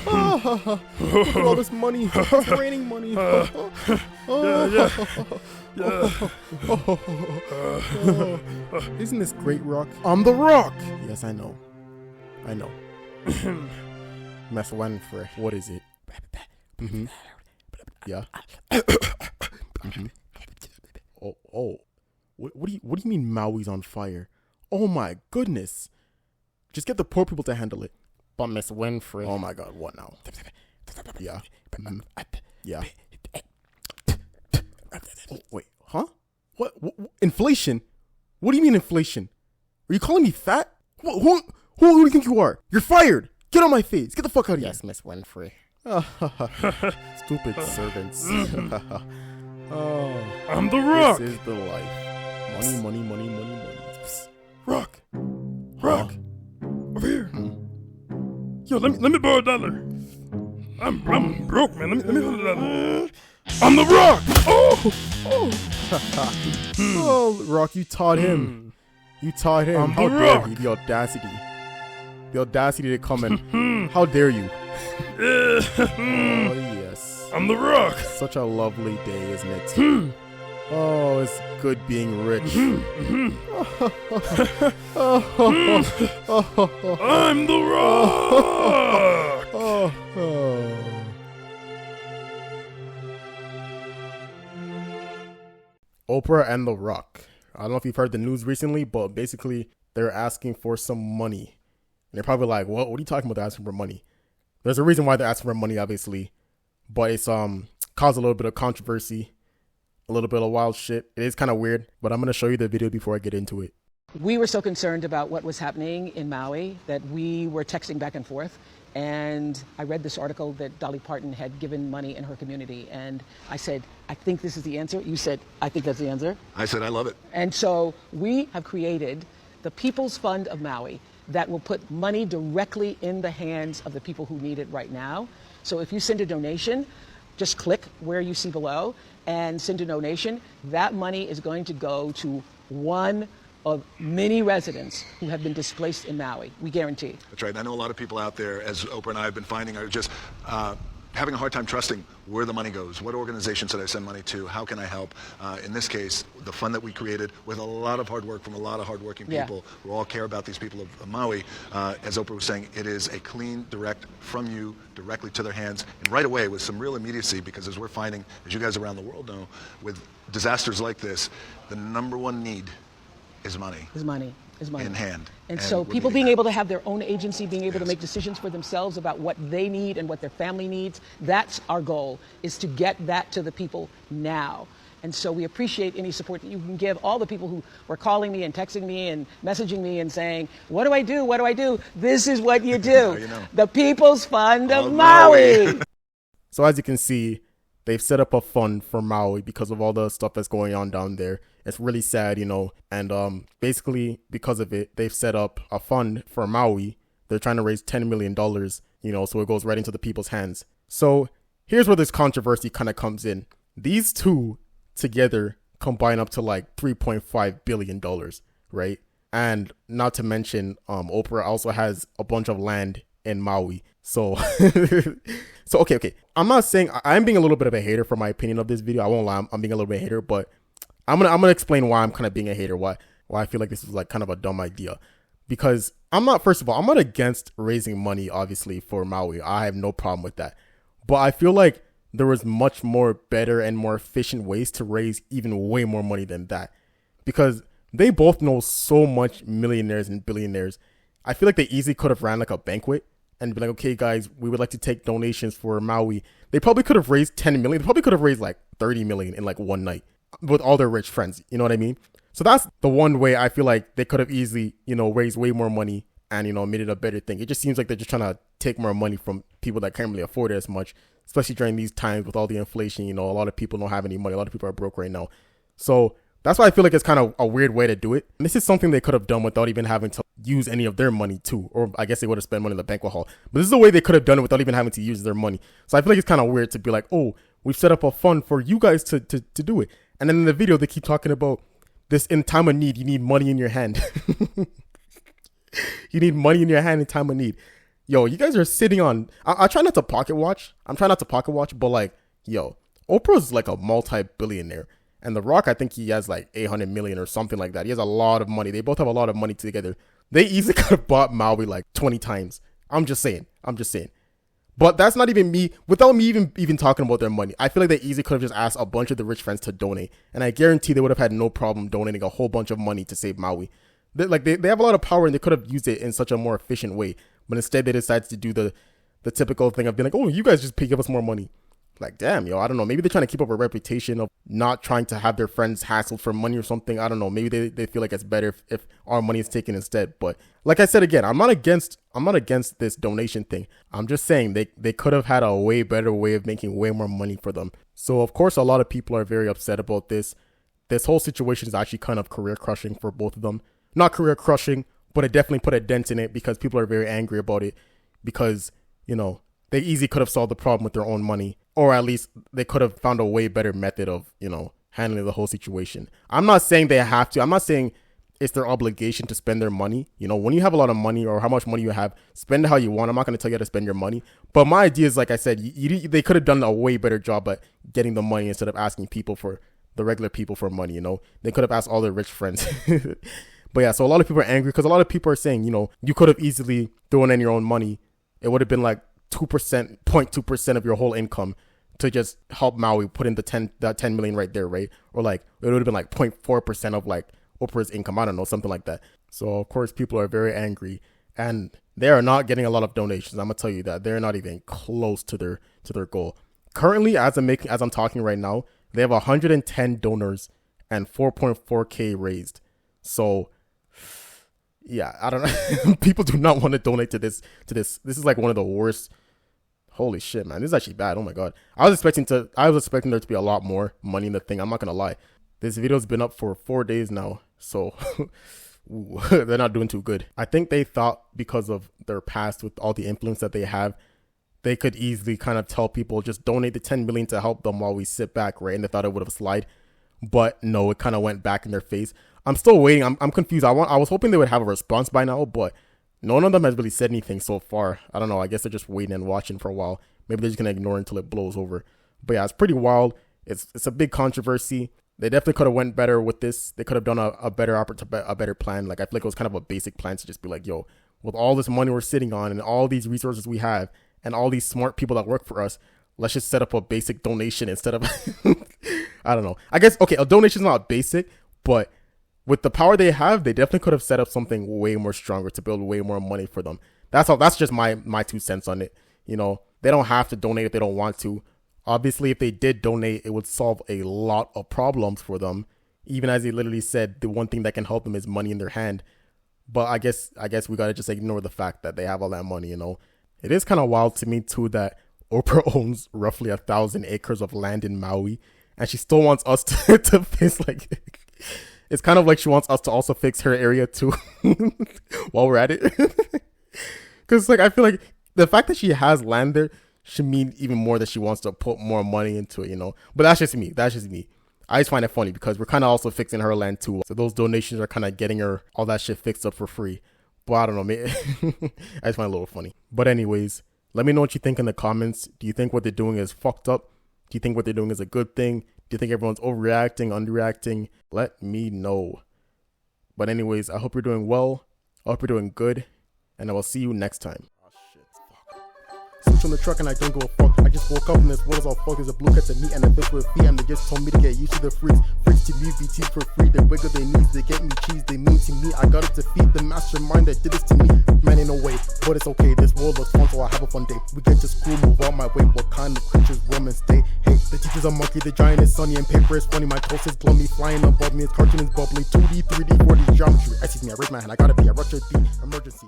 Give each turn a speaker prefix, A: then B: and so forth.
A: Look at all this money. It's raining money. Isn't this great, Rock? I'm the Rock. Yes, I know. Miss Winfrey, what is it? Yeah. Oh. What do you mean Maui's on fire? Oh my goodness. Just get the poor people to handle it. But Miss Winfrey. Oh my God, what now? Yeah. Yeah. Oh, wait, huh? What? Inflation? What do you mean inflation? Are you calling me fat? Who do you think you are? You're fired. Get on my face. Get the fuck out of here. Yes, Miss Winfrey. Stupid servants.
B: I'm the Rock.
A: This is the life. Money.
B: Rock. Over here. Yo, let me borrow $1. I'm broke, man. Let me hold $1. I'm the Rock.
A: Oh, Rock, you taught him. You taught him.
B: I'm the Rock.
A: The audacity. The audacity to come in. How dare you? Oh, yes.
B: I'm the Rock.
A: Such a lovely day, isn't it? Oh, it's good being rich.
B: I'm the Rock.
A: Oprah and The Rock. I don't know if you've heard the news recently, but basically they're asking for some money. And they're probably like, what are you talking about? They're asking for money. There's a reason why they're asking for money, obviously. But it's caused a little bit of controversy. A little bit of wild shit. It is kind of weird, but I'm going to show you the video before I get into it.
C: We were so concerned about what was happening in Maui that we were texting back and forth. And I read this article that Dolly Parton had given money in her community. And I said, I think this is the answer. You said, I think that's the answer.
D: I said, I love it.
C: And so we have created the People's Fund of Maui that will put money directly in the hands of the people who need it right now. So if you send a donation, just click where you see below and send a donation. That money is going to go to one of many residents who have been displaced in Maui. We guarantee.
D: That's right. I know a lot of people out there, as Oprah and I have been finding, are just having a hard time trusting where the money goes. What organization should I send money to? How can I help? In this case, the fund that we created with a lot of hard work from a lot of hardworking people who all care about these people of Maui. As Oprah was saying, it is a clean, direct from you directly to their hands, and right away with some real immediacy, because as we're finding, as you guys around the world know, with disasters like this, the number one need is money.
C: Is money.
D: In hand.
C: And so people being able to have their own agency, being able to make decisions for themselves about what they need and what their family needs, that's our goal, is to get that to the people now. And so we appreciate any support that you can give. All the people who were calling me and texting me and messaging me and saying, what do I do? What do I do? This is what you do.
D: You know.
C: The People's Fund of Maui.
A: So as you can see, they've set up a fund for Maui because of all the stuff that's going on down there. It's really sad, you know, and basically because of it, they've set up a fund for Maui. They're trying to raise $10 million, you know, so it goes right into the people's hands. So here's where this controversy kind of comes in. These two together combine up to like $3.5 billion, right? And not to mention, Oprah also has a bunch of land in Maui. So, okay. I'm not saying, I'm being a little bit of a hater for my opinion of this video. I won't lie, I'm being a little bit of a hater, but I'm gonna explain why I'm kind of being a hater, why I feel like this is like kind of a dumb idea. Because first of all, I'm not against raising money, obviously, for Maui. I have no problem with that. But I feel like there was much more better and more efficient ways to raise even way more money than that. Because they both know so much millionaires and billionaires. I feel like they easily could have ran like a banquet and be like, okay, guys, we would like to take donations for Maui. They probably could have raised 10 million. They probably could have raised like 30 million in like one night with all their rich friends. You know what I mean? So that's the one way I feel like they could have easily, you know, raised way more money and, you know, made it a better thing. It just seems like they're just trying to take more money from people that can't really afford it as much, especially during these times with all the inflation. You know, a lot of people don't have any money. A lot of people are broke right now. So that's why I feel like it's kind of a weird way to do it. And this is something they could have done without even having to use any of their money too. Or I guess they would have spent money in the banquet hall. But this is the way they could have done it without even having to use their money. So I feel like it's kind of weird to be like, oh, we've set up a fund for you guys to do it. And then in the video, they keep talking about this in time of need. You need money in your hand. You need money in your hand in time of need. yo, you guys are sitting on. I try not to pocket watch. I'm trying not to pocket watch, but like, yo, Oprah's like a multi-billionaire. And The Rock, I think he has like 800 million or something like that. He has a lot of money. They both have a lot of money together. They easily could have bought Maui like 20 times. I'm just saying. But that's not even me. Without me even talking about their money, I feel like they easily could have just asked a bunch of the rich friends to donate. And I guarantee they would have had no problem donating a whole bunch of money to save Maui. They have a lot of power and they could have used it in such a more efficient way. But instead they decided to do the typical thing of being like, oh, you guys just give us more money. Like, damn, yo, I don't know. Maybe they're trying to keep up a reputation of not trying to have their friends hassled for money or something. I don't know. Maybe they feel like it's better if our money is taken instead. But like I said again, I'm not against this donation thing. I'm just saying they could have had a way better way of making way more money for them. So of course a lot of people are very upset about this. This whole situation is actually kind of career crushing for both of them. Not career crushing, but it definitely put a dent in it because people are very angry about it because, you know, they easily could have solved the problem with their own money. Or at least they could have found a way better method of, you know, handling the whole situation. I'm not saying they have to. I'm not saying it's their obligation to spend their money. You know, when you have a lot of money or how much money you have, spend it how you want. I'm not going to tell you how to spend your money. But my idea is, like I said, they could have done a way better job at getting the money instead of asking the regular people for money, you know. They could have asked all their rich friends. But yeah, so a lot of people are angry because a lot of people are saying, you know, you could have easily thrown in your own money. It would have been like 0.2% of your whole income to just help Maui put in that 10 million right there, right? Or like it would have been like 0.4% of like Oprah's income, I don't know, something like that. So of course people are very angry and they are not getting a lot of donations. I'm gonna tell you that they're not even close to their goal. Currently, as I'm talking right now, they have 110 donors and 4.4k raised. So yeah, I don't know. People do not want to donate to this. This is like one of the worst. Holy shit, man. This is actually bad. Oh my God. I was expecting there to be a lot more money in the thing. I'm not going to lie. This video's been up for 4 days now. So they're not doing too good. I think they thought because of their past with all the influence that they have, they could easily kind of tell people just donate the 10 million to help them while we sit back, right? And they thought it would have slide. But no, it kind of went back in their face. I'm still waiting. I'm confused. I was hoping they would have a response by now, but none of them has really said anything so far. I don't know. I guess they're just waiting and watching for a while. Maybe they're just going to ignore it until it blows over. But yeah, it's pretty wild. It's a big controversy. They definitely could have went better with this. They could have done a better plan. Like, I feel like it was kind of a basic plan to just be like, yo, with all this money we're sitting on and all these resources we have and all these smart people that work for us, let's just set up a basic donation instead of, I don't know. I guess, okay, a donation is not basic, but with the power they have, they definitely could have set up something way more stronger to build way more money for them. That's just my 2 cents on it. You know, they don't have to donate if they don't want to. Obviously, if they did donate, it would solve a lot of problems for them. Even as they literally said, the one thing that can help them is money in their hand. But I guess we got to just ignore the fact that they have all that money, you know. It is kind of wild to me too that Oprah owns roughly 1,000 acres of land in Maui, and she still wants us to fix, like, it's kind of like she wants us to also fix her area too while we're at it. Because, like, I feel like the fact that she has land there should mean even more that she wants to put more money into it, you know. But that's just me. I just find it funny because we're kind of also fixing her land too. So those donations are kind of getting her all that shit fixed up for free. But I don't know, maybe I just find it a little funny. But anyways, let me know what you think in the comments. Do you think what they're doing is fucked up? Do you think what they're doing is a good thing? Do you think everyone's overreacting, underreacting? Let me know. But anyways, I hope you're doing well. I hope you're doing good. And I will see you next time. Oh shit, fuck. Switch on the truck and I don't give a fuck. I just woke up and this world is all fucked. There's a blue cat to meet and a fish with feet. And they just told me to get used to the freaks. Freaks to me, BT for free. They wiggle their knees, they get me cheese. They mean to me. I gotta defeat the mastermind that did this to me. Man, ain't no way, but it's okay. This world looks fun, so I have a fun day. We get to school, move out my way. What kind of creatures roam and stay? Hey, the teacher's a monkey, the giant is sunny, and paper is funny. My toast is gloomy, flying above me. His cartoon is bubbly. 2D, 3D, 4D geometry. Excuse me, I raised my hand. I gotta be a rush your emergency.